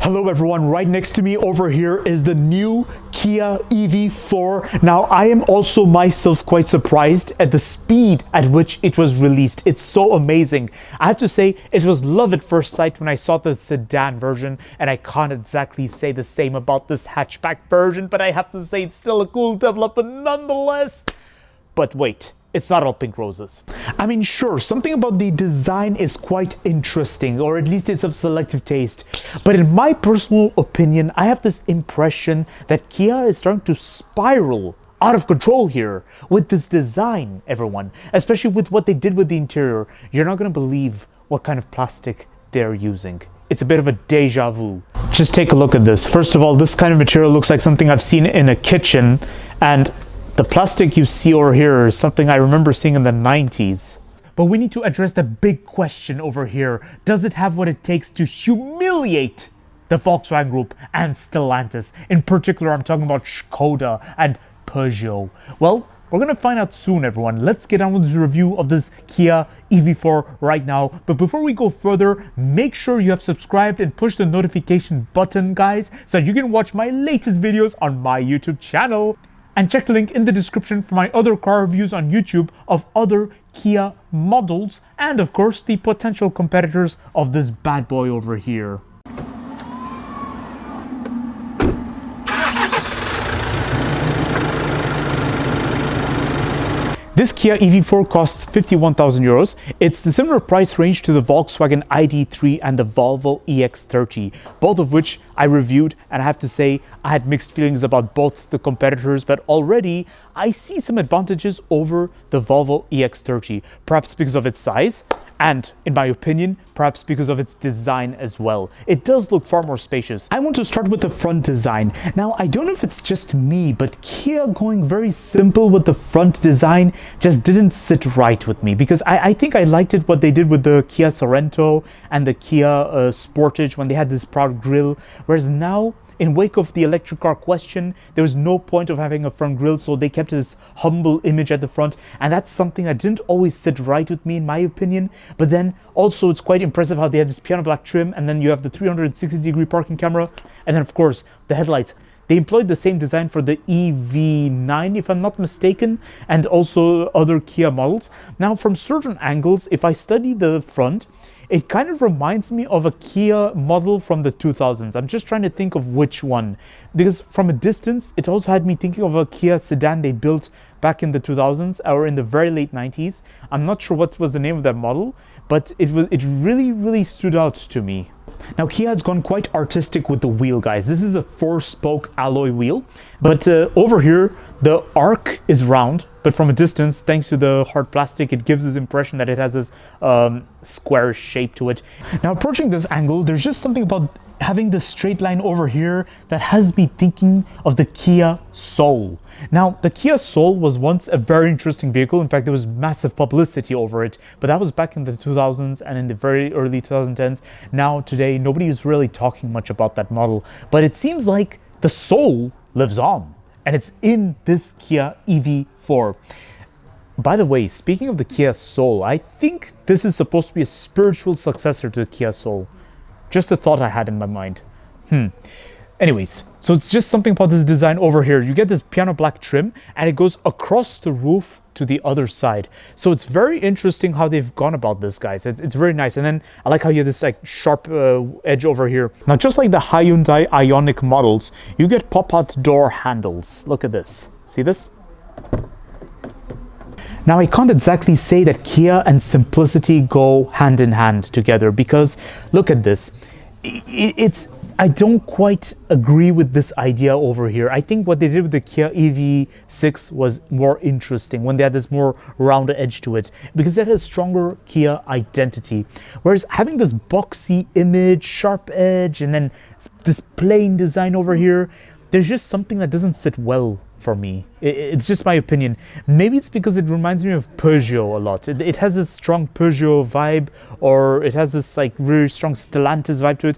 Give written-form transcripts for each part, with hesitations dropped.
Hello everyone, right next to me over here is the new Kia EV4. Now I am also myself quite surprised at the speed at which it was released. It's so amazing. I have to say it was love at first sight when I saw the sedan version, and I can't exactly say the same about this hatchback version, but I have to say it's still a cool development nonetheless. But wait. It's not all pink roses. I mean, sure, something about the design is quite interesting, or at least it's of selective taste. But in my personal opinion, I have this impression that Kia is starting to spiral out of control here with this design, everyone. Especially with what they did with the interior. You're not going to believe what kind of plastic they're using. It's a bit of a deja vu. Just take a look at this. First of all, this kind of material looks like something I've seen in a kitchen, and the plastic you see over here is something I remember seeing in the 90s. But we need to address the big question over here. Does it have what it takes to humiliate the Volkswagen Group and Stellantis? In particular, I'm talking about Skoda and Peugeot. Well, we're gonna find out soon, everyone. Let's get on with this review of this Kia EV4 right now. But before we go further, make sure you have subscribed and push the notification button, guys, so you can watch my latest videos on my YouTube channel. And check the link in the description for my other car reviews on YouTube of other Kia models and of course the potential competitors of this bad boy over here. This Kia EV4 costs 51,000 euros. It's the similar price range to the Volkswagen ID.3 and the Volvo EX30, both of which I reviewed, and I have to say I had mixed feelings about both the competitors, but already I see some advantages over the Volvo EX30, perhaps because of its size, and in my opinion, perhaps because of its design as well. It does look far more spacious. I want to start with the front design. Now, I don't know if it's just me, but Kia going very simple with the front design just didn't sit right with me, because I think I liked it what they did with the Kia Sorento and the Kia Sportage when they had this proud grille, whereas now, in wake of the electric car question, there was no point of having a front grille, so they kept this humble image at the front, and that's something that didn't always sit right with me in my opinion. But then also it's quite impressive how they had this piano black trim, and then you have the 360-degree parking camera, and then of course the headlights. They employed the same design for the EV9, if I'm not mistaken, and also other Kia models. Now, from certain angles, if I study the front, it kind of reminds me of a Kia model from the 2000s. I'm just trying to think of which one, because from a distance, it also had me thinking of a Kia sedan they built back in the 2000s or in the very late 90s. I'm not sure what was the name of that model, but it really stood out to me. Now, Kia has gone quite artistic with the wheel, guys. This is a 4-spoke alloy wheel, but over here, the arc is round, but from a distance, thanks to the hard plastic, it gives this impression that it has this square shape to it. Now, approaching this angle, there's just something about having this straight line over here that has me thinking of the Kia Soul. Now, the Kia Soul was once a very interesting vehicle. In fact, there was massive publicity over it, but that was back in the 2000s and in the very early 2010s. Now, today, nobody is really talking much about that model, but it seems like the Soul lives on, and it's in this Kia EV4. By the way, speaking of the Kia Soul, I think this is supposed to be a spiritual successor to the Kia Soul. Just a thought I had in my mind. Anyways, so it's just something about this design over here. You get this piano black trim, and it goes across the roof to the other side. So it's very interesting how they've gone about this, guys. It's very nice. And then I like how you have this like sharp edge over here. Now, just like the Hyundai Ioniq models, you get pop-out door handles. Look at this. See this? Now, I can't exactly say that Kia and simplicity go hand in hand together, because look at this. I don't quite agree with this idea over here. I think what they did with the Kia EV6 was more interesting when they had this more rounded edge to it, because it had a stronger Kia identity. Whereas having this boxy image, sharp edge, and then this plain design over here, there's just something that doesn't sit well for me. It's just my opinion. Maybe it's because it reminds me of Peugeot a lot. It has this strong Peugeot vibe, or it has this like really strong Stellantis vibe to it.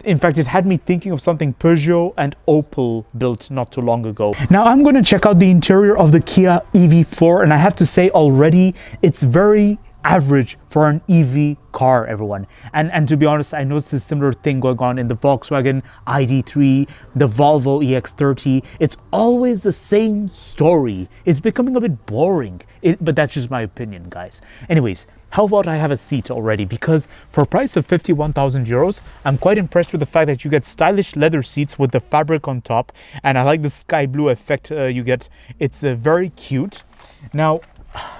In fact, it had me thinking of something Peugeot and Opel built not too long ago. Now, I'm going to check out the interior of the Kia EV4, and I have to say already, it's very average for an EV car, everyone. And to be honest, I noticed this similar thing going on in the Volkswagen ID.3, the Volvo EX30. It's always the same story. It's becoming a bit boring, but that's just my opinion, guys. Anyways, how about I have a seat already? Because for a price of 51,000 euros, I'm quite impressed with the fact that you get stylish leather seats with the fabric on top. And I like the sky blue effect you get. It's very cute. Now,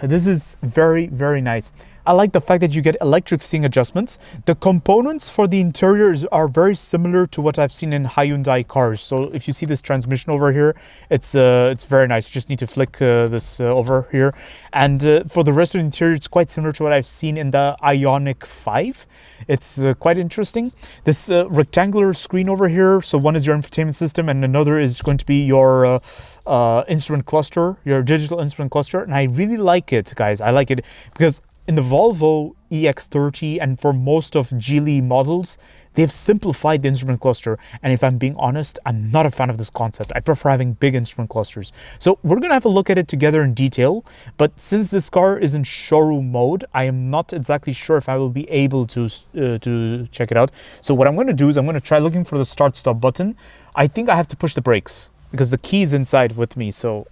this is very, very nice. I like the fact that you get electric seating adjustments. The components for the interiors are very similar to what I've seen in Hyundai cars. So if you see this transmission over here, it's very nice. You just need to flick this over here. And for the rest of the interior, it's quite similar to what I've seen in the Ioniq 5. It's quite interesting. This rectangular screen over here. So one is your infotainment system and another is going to be your instrument cluster, your digital instrument cluster. And I really like it, guys. I like it because in the Volvo EX30 and for most of Geely models, they've simplified the instrument cluster. And if I'm being honest, I'm not a fan of this concept. I prefer having big instrument clusters. So we're going to have a look at it together in detail. But since this car is in showroom mode, I am not exactly sure if I will be able to check it out. So what I'm going to do is I'm going to try looking for the start-stop button. I think I have to push the brakes because the key is inside with me. So,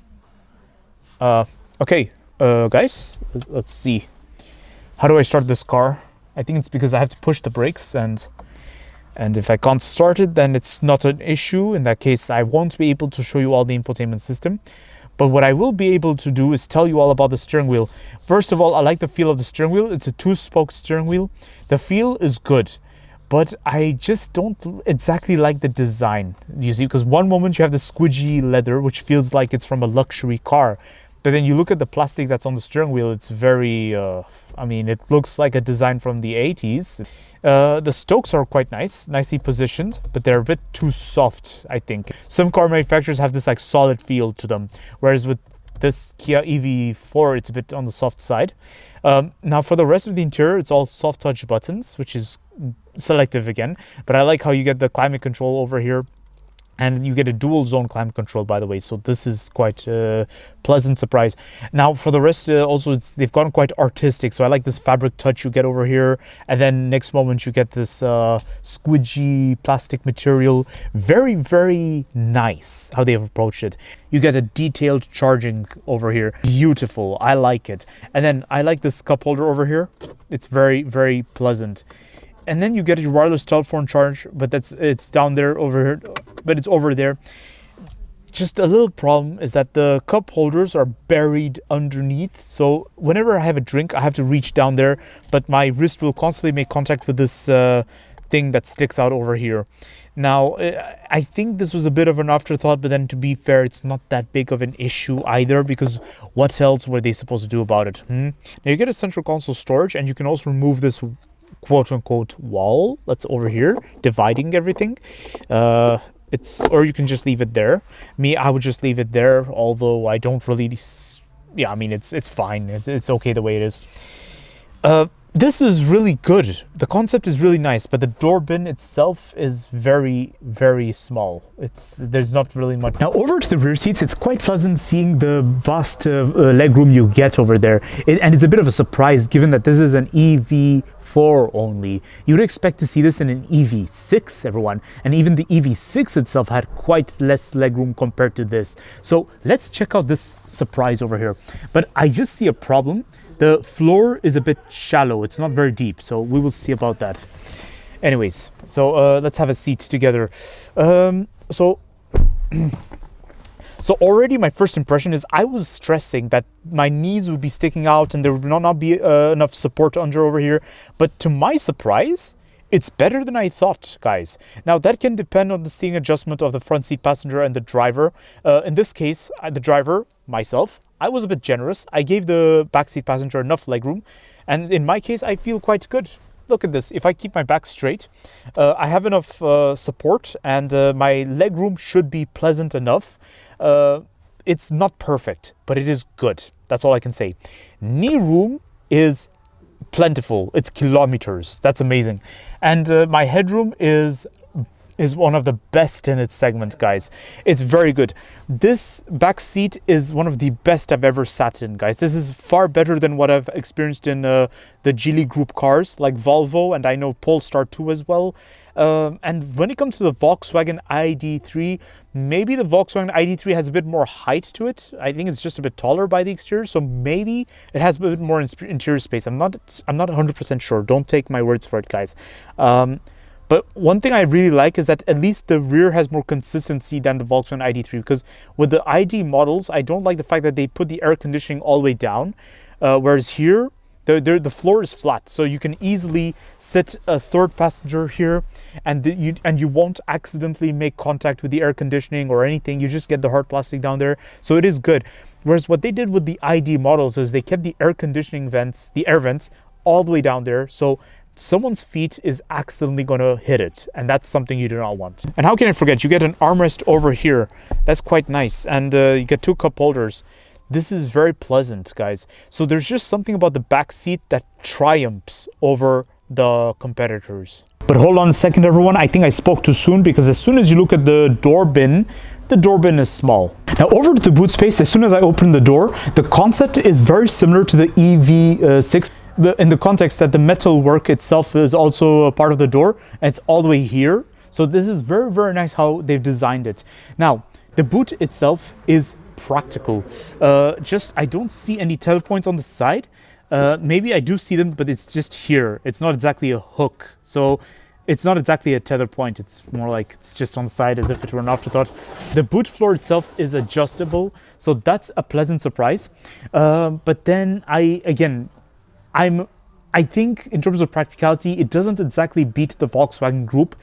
okay, guys, let's see. How do I start this car? I think it's because I have to push the brakes and if I can't start it, then it's not an issue. In that case, I won't be able to show you all the infotainment system. But what I will be able to do is tell you all about the steering wheel. First of all, I like the feel of the steering wheel. It's a 2-spoke steering wheel. The feel is good, but I just don't exactly like the design. You see, because one moment you have the squidgy leather, which feels like it's from a luxury car. But then you look at the plastic that's on the steering wheel, it's very, I mean, it looks like a design from the 80s. The spokes are quite nice, nicely positioned, but they're a bit too soft, I think. Some car manufacturers have this like solid feel to them, whereas with this KIA EV4, it's a bit on the soft side. Now for the rest of the interior, it's all soft touch buttons, which is selective again. But I like how you get the climate control over here. And you get a dual zone climate control, by the way. So this is quite a pleasant surprise. Now for the rest, also they've gone quite artistic. So I like this fabric touch you get over here. And then next moment you get this squidgy plastic material. Very, very nice how they have approached it. You get a detailed charging over here. Beautiful. I like it. And then I like this cup holder over here. It's very, very pleasant. And then you get your wireless telephone charge, but it's down there over here, but it's over there. Just a little problem is that the cup holders are buried underneath. So whenever I have a drink, I have to reach down there, but my wrist will constantly make contact with this thing that sticks out over here. Now, I think this was a bit of an afterthought, but then to be fair, it's not that big of an issue either, because what else were they supposed to do about it? Now you get a central console storage, and you can also remove this quote-unquote wall that's over here dividing everything. Or you can just leave it there. I would just leave it there, although I don't really, yeah, I mean, it's fine. It's okay the way it is. This is really good. The concept is really nice, but the door bin itself is very, very small. There's not really much. Now over to the rear seats, it's quite pleasant seeing the vast legroom you get over there. And it's a bit of a surprise given that this is an EV4 only. You'd expect to see this in an EV6, everyone. And even the EV6 itself had quite less legroom compared to this. So let's check out this surprise over here. But I just see a problem. The floor is a bit shallow. It's not very deep, so we will see about that. Anyways, so let's have a seat together. So already my first impression is I was stressing that my knees would be sticking out and there would not be enough support under over here. But to my surprise, it's better than I thought, guys. Now, that can depend on the seating adjustment of the front seat passenger and the driver. In this case, the driver, myself, I was a bit generous. I gave the backseat passenger enough legroom. And in my case, I feel quite good. Look at this. If I keep my back straight, I have enough support and my legroom should be pleasant enough. It's not perfect, but it is good. That's all I can say. Knee room is plentiful. It's kilometers. That's amazing. And my headroom is is one of the best in its segment, guys. It's very good. This back seat is one of the best I've ever sat in, guys. This is far better than what I've experienced in the Geely Group cars like Volvo, and I know Polestar 2 as well. And when it comes to the Volkswagen ID.3, maybe the Volkswagen ID.3 has a bit more height to it. I think it's just a bit taller by the exterior, so maybe it has a bit more interior space. I'm not 100% sure. Don't take my words for it, guys. But one thing I really like is that at least the rear has more consistency than the Volkswagen ID.3, because with the ID models, I don't like the fact that they put the air conditioning all the way down, whereas here, the floor is flat, so you can easily sit a third passenger here, and you won't accidentally make contact with the air conditioning or anything. You just get the hard plastic down there, so it is good. Whereas what they did with the ID models is they kept the air conditioning vents, the air vents, all the way down there, so someone's feet is accidentally going to hit it, and that's something you do not want. And how can I forget, you get an armrest over here. That's quite nice, and you get 2 cup holders. This is very pleasant, guys. So there's just something about the back seat that triumphs over the competitors. But hold on a second, everyone. I think I spoke too soon, because as soon as you look at the door bin is small. Now over to the boot space, as soon as I open the door, the concept is very similar to the EV6. In the context that the metal work itself is also a part of the door, and it's all the way here. So this is very, very nice how they've designed it. Now, the boot itself is practical. I don't see any tether points on the side. Maybe I do see them, but it's just here. It's not exactly a hook. So it's not exactly a tether point. It's more like it's just on the side as if it were an afterthought. The boot floor itself is adjustable. So that's a pleasant surprise. But then I think in terms of practicality, it doesn't exactly beat the Volkswagen Group.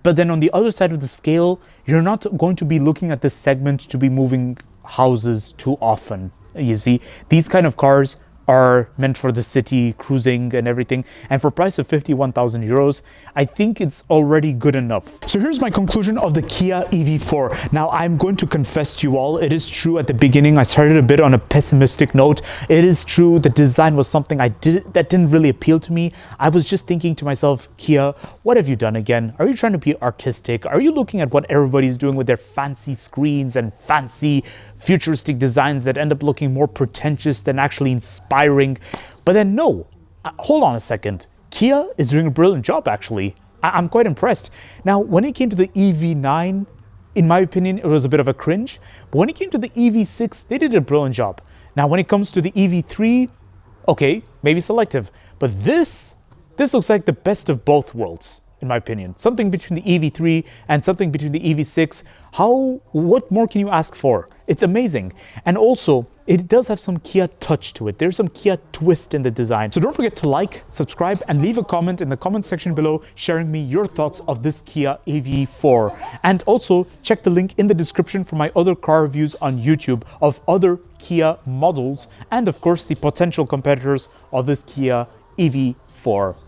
But then on the other side of the scale, you're not going to be looking at this segment to be moving houses too often. You see, these kind of cars are meant for the city, cruising and everything. And for a price of 51,000 euros, I think it's already good enough. So here's my conclusion of the Kia EV4. Now, I'm going to confess to you all, it is true at the beginning, I started a bit on a pessimistic note. It is true, the design was something that didn't really appeal to me. I was just thinking to myself, Kia, what have you done again? Are you trying to be artistic? Are you looking at what everybody's doing with their fancy screens and fancy futuristic designs that end up looking more pretentious than actually inspiring? But then no, hold on a second. Kia is doing a brilliant job, actually. I'm quite impressed. Now, when it came to the EV9, in my opinion, it was a bit of a cringe. But when it came to the EV6, they did a brilliant job. Now, when it comes to the EV3, okay, maybe selective. But this looks like the best of both worlds, in my opinion. Something between the EV3 and something between the EV6. What more can you ask for? It's amazing. And also, it does have some Kia touch to it. There's some Kia twist in the design. So don't forget to like, subscribe, and leave a comment in the comment section below sharing me your thoughts of this Kia EV4. And also check the link in the description for my other car reviews on YouTube of other Kia models, and of course the potential competitors of this Kia EV4.